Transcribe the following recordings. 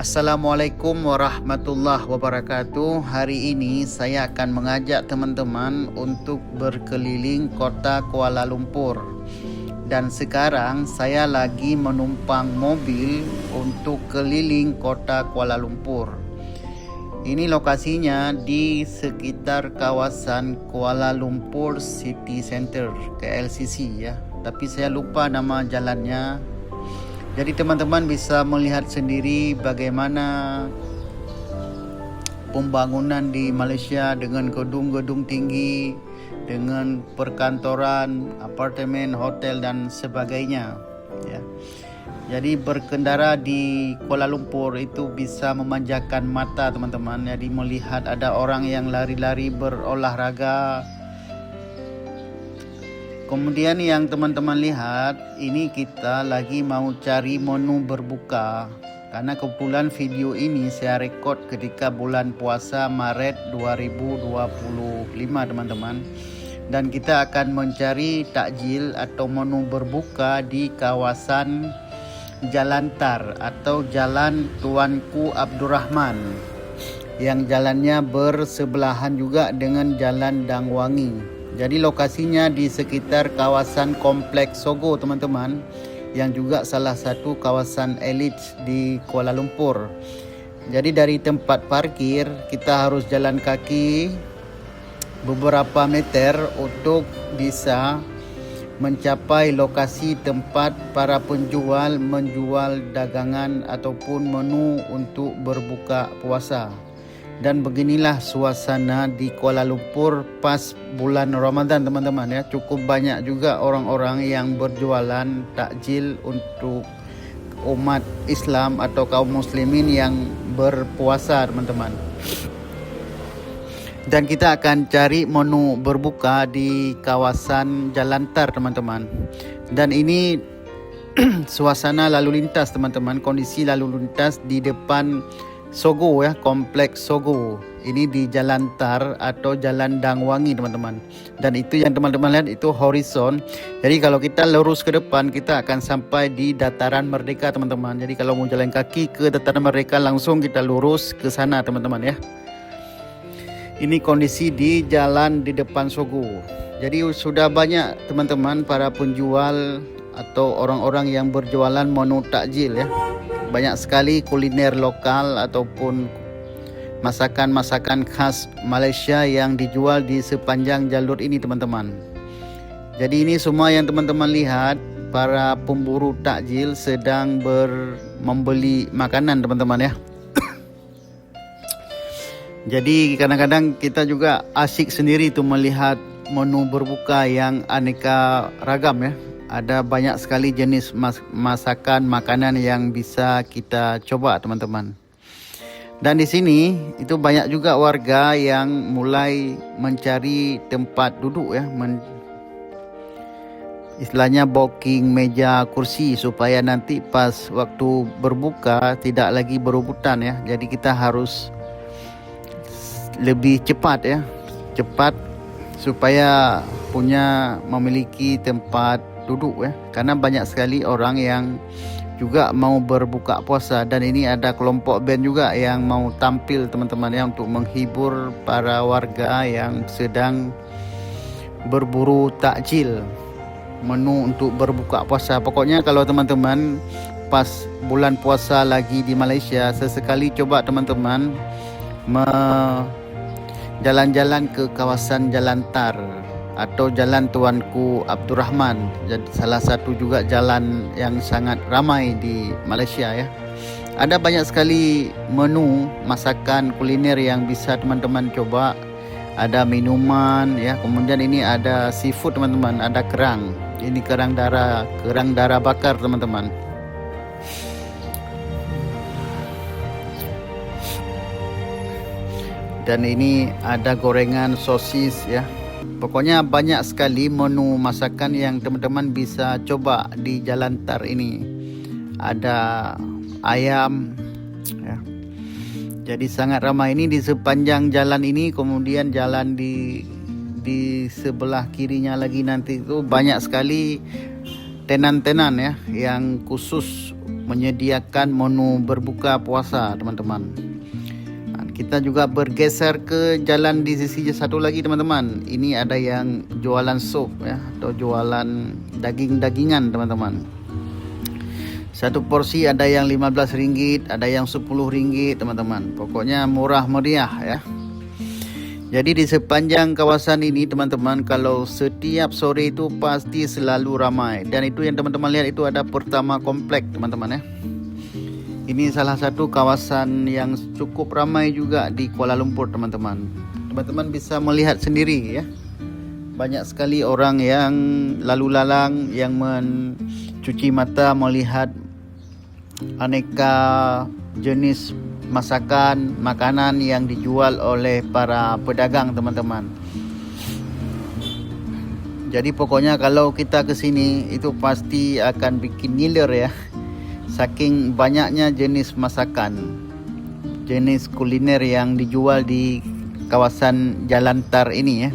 Assalamualaikum warahmatullahi wabarakatuh. Hari ini saya akan mengajak teman-teman untuk berkeliling kota Kuala Lumpur. Dan sekarang saya lagi menumpang mobil untuk keliling kota Kuala Lumpur. Ini lokasinya di sekitar kawasan Kuala Lumpur City Center, KLCC ya. Tapi saya lupa nama jalannya. Jadi teman-teman bisa melihat sendiri bagaimana pembangunan di Malaysia dengan gedung-gedung tinggi, dengan perkantoran, apartemen, hotel dan sebagainya ya. Jadi berkendara di Kuala Lumpur itu bisa memanjakan mata teman-teman. Jadi melihat ada orang yang lari-lari berolahraga. Kemudian yang teman-teman lihat, ini kita lagi mau cari menu berbuka. Karena kebetulan video ini saya rekod ketika bulan puasa Maret 2025 teman-teman. Dan kita akan mencari takjil atau menu berbuka di kawasan Jalan Tar atau Jalan Tuanku Abdurrahman. Yang jalannya bersebelahan juga dengan Jalan Dangwangi. Jadi lokasinya di sekitar kawasan Kompleks Sogo teman-teman, yang juga salah satu kawasan elit di Kuala Lumpur. Jadi dari tempat parkir kita harus jalan kaki beberapa meter untuk bisa mencapai lokasi tempat para penjual menjual dagangan ataupun menu untuk berbuka puasa. Dan beginilah suasana di Kuala Lumpur pas bulan Ramadan teman-teman ya. Cukup banyak juga orang-orang yang berjualan takjil untuk umat Islam atau kaum muslimin yang berpuasa teman-teman. Dan kita akan cari menu berbuka di kawasan Jalan Tar teman-teman. Dan ini suasana lalu lintas teman-teman, kondisi lalu lintas di depan Sogo ya, Kompleks Sogo. Ini di Jalan Tar atau Jalan Dangwangi teman-teman. Dan itu yang teman-teman lihat itu horizon. Jadi kalau kita lurus ke depan kita akan sampai di Dataran Merdeka teman-teman. Jadi kalau mau jalan kaki ke Dataran Merdeka langsung kita lurus ke sana teman-teman ya. Ini kondisi di jalan di depan Sogo. Jadi sudah banyak teman-teman para penjual atau orang-orang yang berjualan menu takjil ya. Banyak sekali kuliner lokal ataupun masakan-masakan khas Malaysia yang dijual di sepanjang jalur ini teman-teman. Jadi ini semua yang teman-teman lihat, para pemburu takjil sedang membeli makanan teman-teman ya. Jadi kadang-kadang kita juga asyik sendiri tuh melihat menu berbuka yang aneka ragam ya. Ada banyak sekali jenis masakan makanan yang bisa kita coba teman-teman. Dan di sini itu banyak juga warga yang mulai mencari tempat duduk ya, istilahnya booking meja kursi supaya nanti pas waktu berbuka tidak lagi berebutan ya. Jadi kita harus lebih cepat ya, cepat supaya memiliki tempat duduk ya, karena banyak sekali orang yang juga mau berbuka puasa. Dan ini ada kelompok band juga yang mau tampil teman-teman ya, untuk menghibur para warga yang sedang berburu takjil menu untuk berbuka puasa. Pokoknya kalau teman-teman pas bulan puasa lagi di Malaysia, sesekali coba teman-teman jalan-jalan ke kawasan Jalan Tar atau Jalan Tuanku Abdurrahman. Jadi salah satu juga jalan yang sangat ramai di Malaysia ya. Ada banyak sekali menu masakan kuliner yang bisa teman-teman coba. Ada minuman ya, kemudian ini ada seafood teman-teman, ada kerang. Ini kerang darah bakar teman-teman. Dan ini ada gorengan sosis ya. Pokoknya banyak sekali menu masakan yang teman-teman bisa coba di Jalan Tar ini. Ada ayam ya. Jadi sangat ramai ini di sepanjang jalan ini. Kemudian jalan di sebelah kirinya lagi nanti itu banyak sekali tenan-tenan ya, yang khusus menyediakan menu berbuka puasa teman-teman. Kita juga bergeser ke jalan di sisi satu lagi teman-teman. Ini ada yang jualan sup ya, atau jualan daging-dagingan teman-teman. Satu porsi ada yang Rp15, ada yang Rp10 teman-teman. Pokoknya murah meriah ya. Jadi di sepanjang kawasan ini teman-teman, kalau setiap sore itu pasti selalu ramai. Dan itu yang teman-teman lihat itu ada Pertama Komplek teman-teman ya. Ini salah satu kawasan yang cukup ramai juga di Kuala Lumpur teman-teman. Teman-teman bisa melihat sendiri ya. Banyak sekali orang yang lalu lalang yang mencuci mata melihat aneka jenis masakan, makanan yang dijual oleh para pedagang teman-teman. Jadi pokoknya kalau kita ke sini itu pasti akan bikin ngiler ya. Saking banyaknya jenis masakan, jenis kuliner yang dijual di kawasan Jalan Tar ini ya,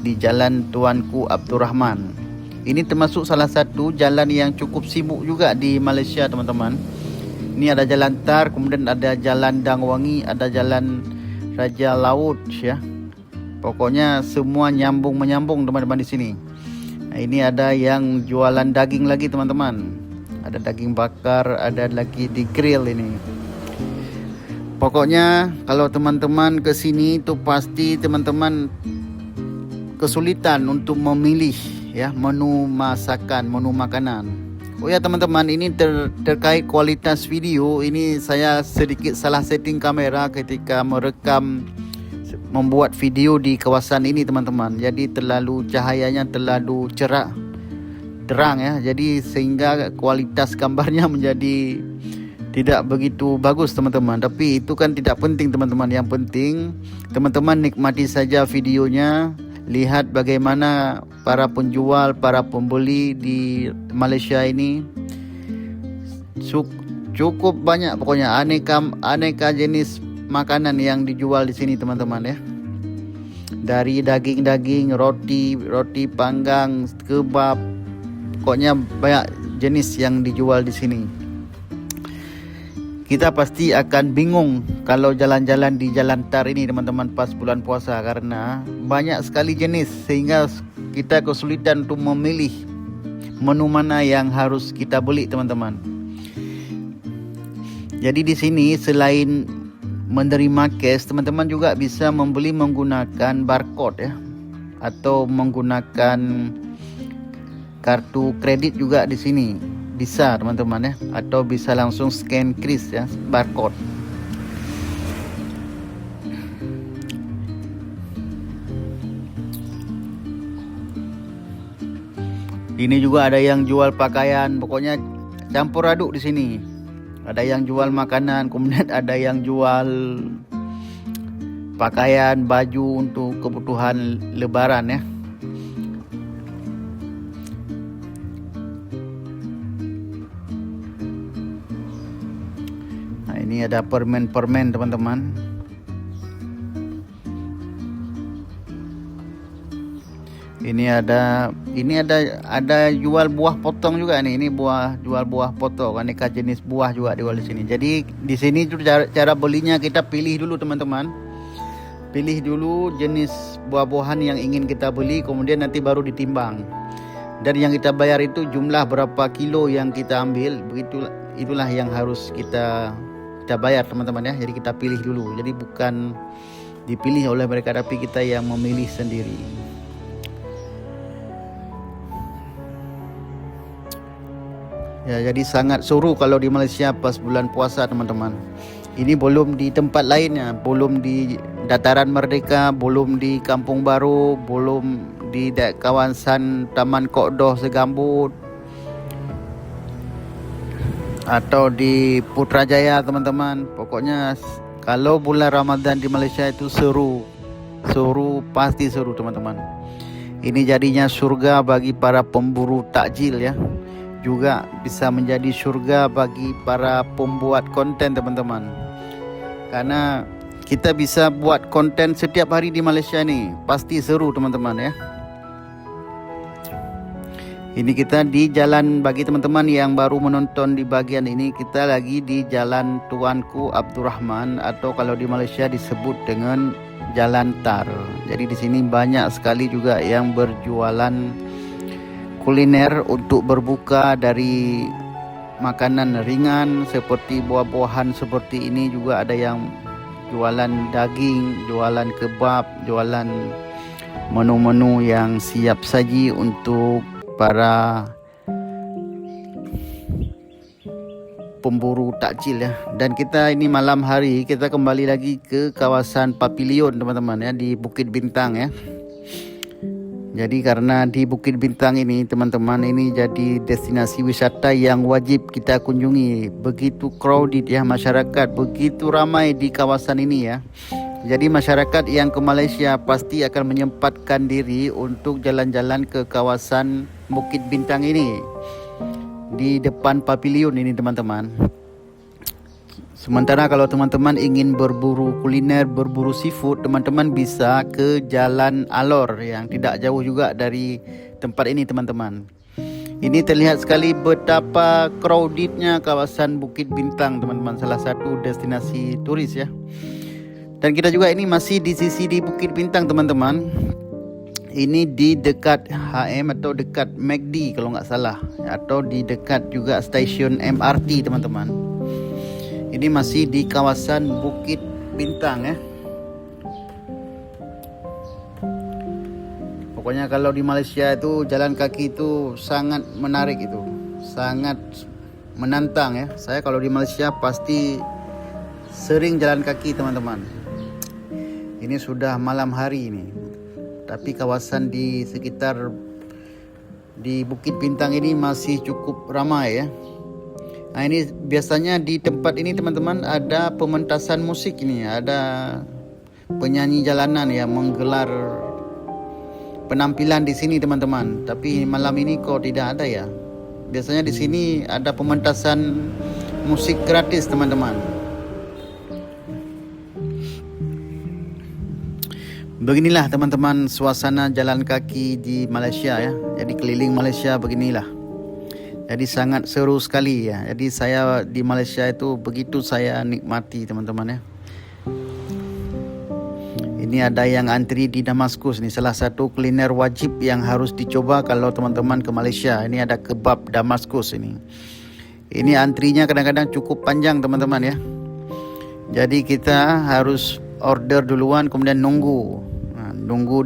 di Jalan Tuanku Abdurrahman. Ini termasuk salah satu jalan yang cukup sibuk juga di Malaysia teman-teman. Ini ada Jalan Tar, kemudian ada Jalan Dangwangi, ada Jalan Raja Laut ya. Pokoknya semua menyambung teman-teman di sini. Nah, ini ada yang jualan daging lagi teman-teman. Ada daging bakar, ada lagi di grill ini. Pokoknya kalau teman-teman ke sini itu pasti teman-teman kesulitan untuk memilih ya menu masakan, menu makanan. Oh ya teman-teman, ini terkait kualitas video, ini saya sedikit salah setting kamera ketika merekam membuat video di kawasan ini teman-teman. Jadi cahayanya terlalu cerah, terang ya. Jadi sehingga kualitas gambarnya menjadi tidak begitu bagus teman-teman. Tapi itu kan tidak penting teman-teman. Yang penting teman-teman nikmati saja videonya. Lihat bagaimana para penjual, para pembeli di Malaysia ini cukup banyak, pokoknya aneka jenis makanan yang dijual di sini teman-teman ya. Dari daging-daging, roti panggang, kebab, pokoknya banyak jenis yang dijual di sini. Kita pasti akan bingung kalau jalan-jalan di Jalan Tar ini teman-teman pas bulan puasa, karena banyak sekali jenis sehingga kita kesulitan untuk memilih menu mana yang harus kita beli teman-teman. Jadi di sini selain menerima cash, teman-teman juga bisa membeli menggunakan barcode ya, atau menggunakan kartu kredit juga di sini. Bisa teman-teman ya, atau bisa langsung scan kris ya, barcode. Ini juga ada yang jual pakaian, pokoknya campur aduk di sini. Ada yang jual makanan, kemudian ada yang jual pakaian, baju untuk kebutuhan lebaran ya. Ini ada permen-permen teman-teman. Ini ada jual buah potong juga nih. Ini jual buah potong, aneka jenis buah juga dijual di sini. Jadi di sini cara belinya kita pilih dulu teman-teman. Pilih dulu jenis buah-buahan yang ingin kita beli, kemudian nanti baru ditimbang. Dan yang kita bayar itu jumlah berapa kilo yang kita ambil, itulah yang harus kita bayar teman-teman ya. Jadi kita pilih dulu. Jadi bukan dipilih oleh mereka, tapi kita yang memilih sendiri. Ya, jadi sangat seru kalau di Malaysia pas bulan puasa teman-teman. Ini belum di tempat lainnya, belum di Dataran Merdeka, belum di Kampung Baru, belum di kawasan Taman Kokdoh Segambut, atau di Putrajaya teman-teman. Pokoknya kalau bulan Ramadan di Malaysia itu seru, pasti seru teman-teman. Ini jadinya surga bagi para pemburu takjil ya. Juga bisa menjadi surga bagi para pembuat konten teman-teman. Karena kita bisa buat konten setiap hari di Malaysia nih, pasti seru teman-teman ya. Ini kita di jalan, bagi teman-teman yang baru menonton di bagian ini, kita lagi di Jalan Tuanku Abdurrahman atau kalau di Malaysia disebut dengan Jalan Tar. Jadi di sini banyak sekali juga yang berjualan kuliner untuk berbuka, dari makanan ringan seperti buah-buahan seperti ini, juga ada yang jualan daging, jualan kebab, jualan menu-menu yang siap saji untuk para pemburu takjil ya. Dan kita ini malam hari kita kembali lagi ke kawasan Pavilion teman-teman ya, di Bukit Bintang ya. Jadi karena di Bukit Bintang ini teman-teman, ini jadi destinasi wisata yang wajib kita kunjungi. Begitu crowded ya, masyarakat begitu ramai di kawasan ini ya. Jadi masyarakat yang ke Malaysia pasti akan menyempatkan diri untuk jalan-jalan ke kawasan Bukit Bintang ini, di depan Pavilion ini teman-teman. Sementara kalau teman-teman ingin berburu kuliner, berburu seafood, teman-teman bisa ke Jalan Alor yang tidak jauh juga dari tempat ini teman-teman. Ini terlihat sekali betapa crowdednya kawasan Bukit Bintang teman-teman, salah satu destinasi turis ya. Dan kita juga ini masih di sisi di Bukit Bintang teman-teman. Ini di dekat HM atau dekat McD kalau nggak salah, atau di dekat juga stasiun MRT teman-teman. Ini masih di kawasan Bukit Bintang ya. Pokoknya kalau di Malaysia itu jalan kaki itu sangat menarik, itu sangat menantang ya. Saya kalau di Malaysia pasti sering jalan kaki teman-teman. Ini sudah malam hari ini, tapi kawasan di sekitar di Bukit Bintang ini masih cukup ramai ya. Nah ini biasanya di tempat ini teman-teman ada pementasan musik ini, ada penyanyi jalanan yang menggelar penampilan di sini teman-teman. Tapi malam ini kok tidak ada ya. Biasanya di sini ada pementasan musik gratis teman-teman. Beginilah teman-teman suasana jalan kaki di Malaysia ya. Jadi keliling Malaysia beginilah. Jadi sangat seru sekali ya. Jadi saya di Malaysia itu begitu saya nikmati teman-teman ya. Ini ada yang antri di Damaskus nih, salah satu kuliner wajib yang harus dicoba kalau teman-teman ke Malaysia. Ini ada kebab Damaskus ini. Ini antrinya kadang-kadang cukup panjang teman-teman ya. Jadi kita harus order duluan kemudian nunggu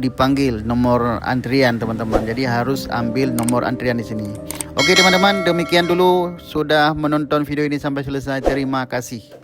dipanggil nomor antrian teman-teman. Jadi harus ambil nomor antrian di sini. Oke teman-teman, demikian dulu sudah menonton video ini sampai selesai. Terima kasih.